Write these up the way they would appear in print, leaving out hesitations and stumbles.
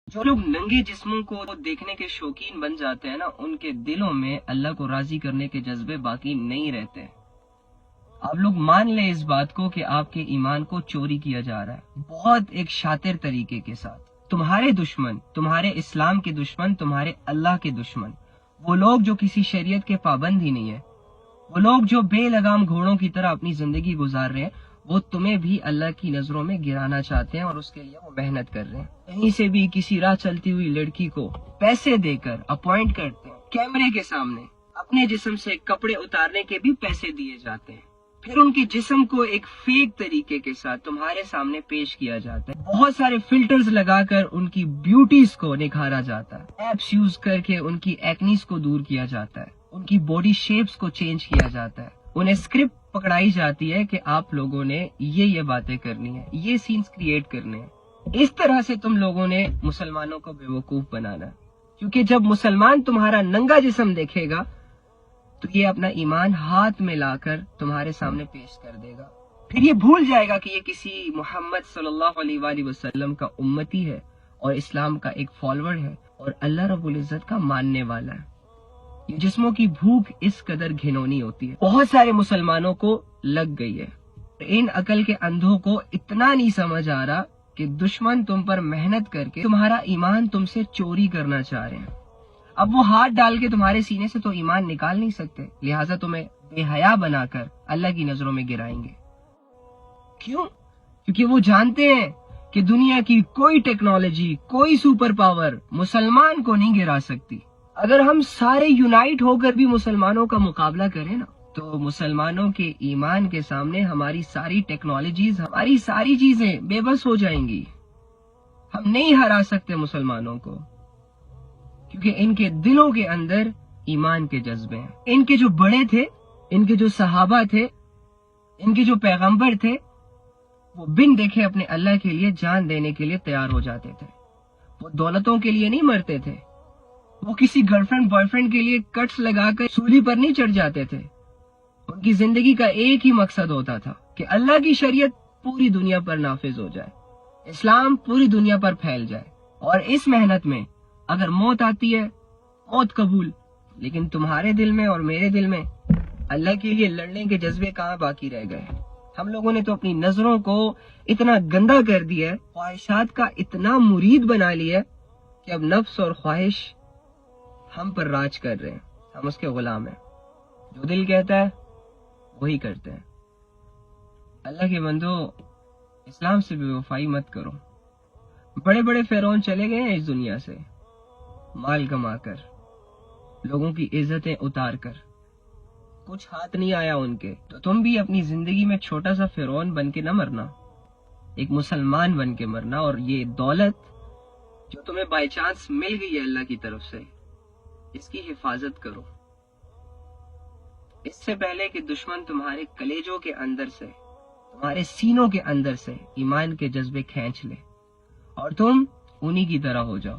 جو لوگ ننگے جسموں کو دیکھنے کے شوقین بن جاتے ہیں نا، ان کے دلوں میں اللہ کو راضی کرنے کے جذبے باقی نہیں رہتے۔ آپ لوگ مان لیں اس بات کو کہ آپ کے ایمان کو چوری کیا جا رہا ہے، بہت ایک شاطر طریقے کے ساتھ۔ تمہارے دشمن، تمہارے اسلام کے دشمن، تمہارے اللہ کے دشمن، وہ لوگ جو کسی شریعت کے پابند ہی نہیں ہے، وہ لوگ جو بے لگام گھوڑوں کی طرح اپنی زندگی گزار رہے ہیں، وہ تمہیں بھی اللہ کی نظروں میں گرانا چاہتے ہیں، اور اس کے لیے وہ محنت کر رہے ہیں۔ کہیں سے بھی کسی راہ چلتی ہوئی لڑکی کو پیسے دے کر اپوائنٹ کرتے ہیں، کیمرے کے سامنے اپنے جسم سے کپڑے اتارنے کے بھی پیسے دیے جاتے ہیں، پھر ان کے جسم کو ایک فیک طریقے کے ساتھ تمہارے سامنے پیش کیا جاتا ہے، بہت سارے فلٹرز لگا کر ان کی بیوٹیز کو نکھارا جاتا ہے، ایپس یوز کر کے ان کی ایکنیز کو دور کیا جاتا ہے، ان کی باڈی شیپس کو چینج کیا جاتا ہے، انہیں اسکرپٹ پکڑائی جاتی ہے کہ آپ لوگوں نے یہ باتیں کرنی ہے، یہ سینز کریٹ کرنے ہیں۔ اس طرح سے تم لوگوں نے مسلمانوں کو بے وقوف بنانا ہے، کیونکہ جب مسلمان تمہارا ننگا جسم دیکھے گا تو یہ اپنا ایمان ہاتھ میں لا کر تمہارے سامنے پیش کر دے گا، پھر یہ بھول جائے گا کہ یہ کسی محمد صلی اللہ علیہ وآلہ وسلم کا امتی ہے اور اسلام کا ایک فالوور ہے اور اللہ رب العزت کا ماننے والا ہے۔ یہ جسموں کی بھوک اس قدر گھنونی ہوتی ہے، بہت سارے مسلمانوں کو لگ گئی ہے۔ ان عقل کے اندھوں کو اتنا نہیں سمجھ آ رہا کہ دشمن تم پر محنت کر کے تمہارا ایمان تم سے چوری کرنا چاہ رہے ہیں۔ اب وہ ہاتھ ڈال کے تمہارے سینے سے تو ایمان نکال نہیں سکتے، لہٰذا تمہیں بے حیا بنا کر اللہ کی نظروں میں گرائیں گے۔ کیوں؟ کیونکہ وہ جانتے ہیں کہ دنیا کی کوئی ٹیکنالوجی، کوئی سپر پاور مسلمان کو نہیں گرا سکتی۔ اگر ہم سارے یونائٹ ہو کر بھی مسلمانوں کا مقابلہ کریں نا، تو مسلمانوں کے ایمان کے سامنے ہماری ساری ٹیکنالوجیز، ہماری ساری چیزیں بے بس ہو جائیں گی۔ ہم نہیں ہرا سکتے مسلمانوں کو، کیونکہ ان کے دلوں کے اندر ایمان کے جذبے ہیں۔ ان کے جو بڑے تھے، ان کے جو صحابہ تھے، ان کے جو پیغمبر تھے، وہ بن دیکھے اپنے اللہ کے لیے جان دینے کے لیے تیار ہو جاتے تھے۔ وہ دولتوں کے لیے نہیں مرتے تھے، وہ کسی گرل فرینڈ بوائے فرینڈ کے لیے کٹس لگا کر سولی پر نہیں چڑھ جاتے تھے۔ ان کی زندگی کا ایک ہی مقصد ہوتا تھا کہ اللہ کی شریعت پوری دنیا پر نافذ ہو جائے، اسلام پوری دنیا پر پھیل جائے، اور اس محنت میں اگر موت آتی ہے، موت قبول، لیکن تمہارے دل میں اور میرے دل میں اللہ کے لیے لڑنے کے جذبے کہاں باقی رہ گئے؟ ہم لوگوں نے تو اپنی نظروں کو اتنا گندا کر دیا ہے، خواہشات کا اتنا مرید بنا لیا ہے کہ اب نفس اور خواہش ہم پر راج کر رہے ہیں، ہم اس کے غلام ہیں، جو دل کہتا ہے وہی کرتے ہیں۔ اللہ کے بندو، اسلام سے بے وفائی مت کرو۔ بڑے بڑے فرعون چلے گئے ہیں اس دنیا سے، مال کما کر، لوگوں کی عزتیں اتار کر، کچھ ہاتھ نہیں آیا ان کے، تو تم بھی اپنی زندگی میں چھوٹا سا فرعون بن کے نہ مرنا، ایک مسلمان بن کے مرنا، اور یہ دولت جو تمہیں بائی چانس مل گئی ہے اللہ کی طرف سے، اس کی حفاظت کرو، اس سے پہلے کہ دشمن تمہارے کلیجوں کے اندر سے، تمہارے سینوں کے اندر سے ایمان کے جذبے کھینچ لے اور تم انہی کی طرح ہو جاؤ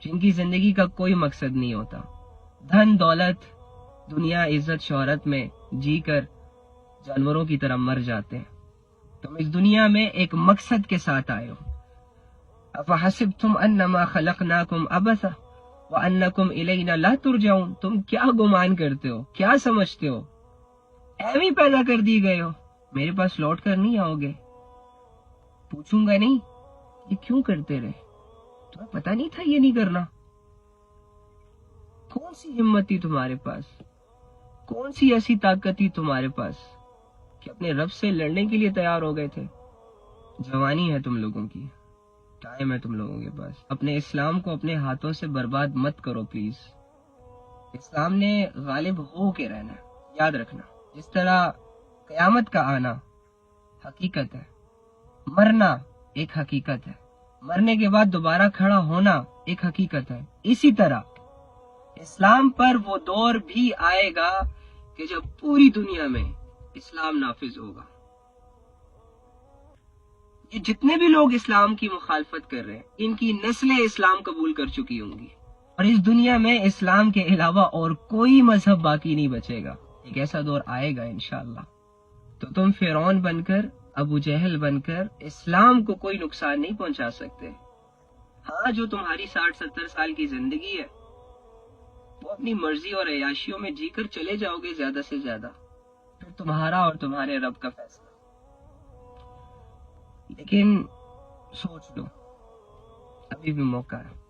جن کی زندگی کا کوئی مقصد نہیں ہوتا، دھن دولت، دنیا، عزت، شہرت میں جی کر جانوروں کی طرح مر جاتے ہیں۔ تم اس دنیا میں ایک مقصد کے ساتھ آئے ہو۔ افحسبتم انما خلقناکم عبثا وانکم الینا لا ترجعون، تم کیا گمان کرتے ہو، کیا سمجھتے ہو، ایویں ہی پیدا کر دی گئے ہو، میرے پاس لوٹ کر نہیں آؤ گے؟ پوچھوں گا نہیں یہ کیوں کرتے رہے، تمہیں پتا نہیں تھا یہ نہیں کرنا؟ کون سی ہمت تھی تمہارے پاس، کون سی ایسی طاقت تھی تمہارے پاس کہ اپنے رب سے لڑنے کے لیے تیار ہو گئے تھے؟ جوانی ہے تم لوگوں کی، ٹائم ہے تم لوگوں کے پاس، اپنے اسلام کو اپنے ہاتھوں سے برباد مت کرو پلیز۔ اسلام نے غالب ہو کے رہنا ہے، یاد رکھنا، جس طرح قیامت کا آنا حقیقت ہے، مرنا ایک حقیقت ہے، مرنے کے بعد دوبارہ کھڑا ہونا ایک حقیقت ہے، اسی طرح اسلام پر وہ دور بھی آئے گا کہ جب پوری دنیا میں اسلام نافذ ہوگا۔ یہ جتنے بھی لوگ اسلام کی مخالفت کر رہے ہیں، ان کی نسلیں اسلام قبول کر چکی ہوں گی، اور اس دنیا میں اسلام کے علاوہ اور کوئی مذہب باقی نہیں بچے گا۔ ایک ایسا دور آئے گا انشاءاللہ، تو تم فرعون بن کر، ابو جہل بن کر اسلام کو کوئی نقصان نہیں پہنچا سکتے۔ ہاں جو تمہاری 60-70 سال کی زندگی ہے وہ اپنی مرضی اور عیاشیوں میں جی کر چلے جاؤ گے زیادہ سے زیادہ، پھر تمہارا اور تمہارے رب کا فیصلہ۔ لیکن سوچ لو، ابھی بھی موقع ہے۔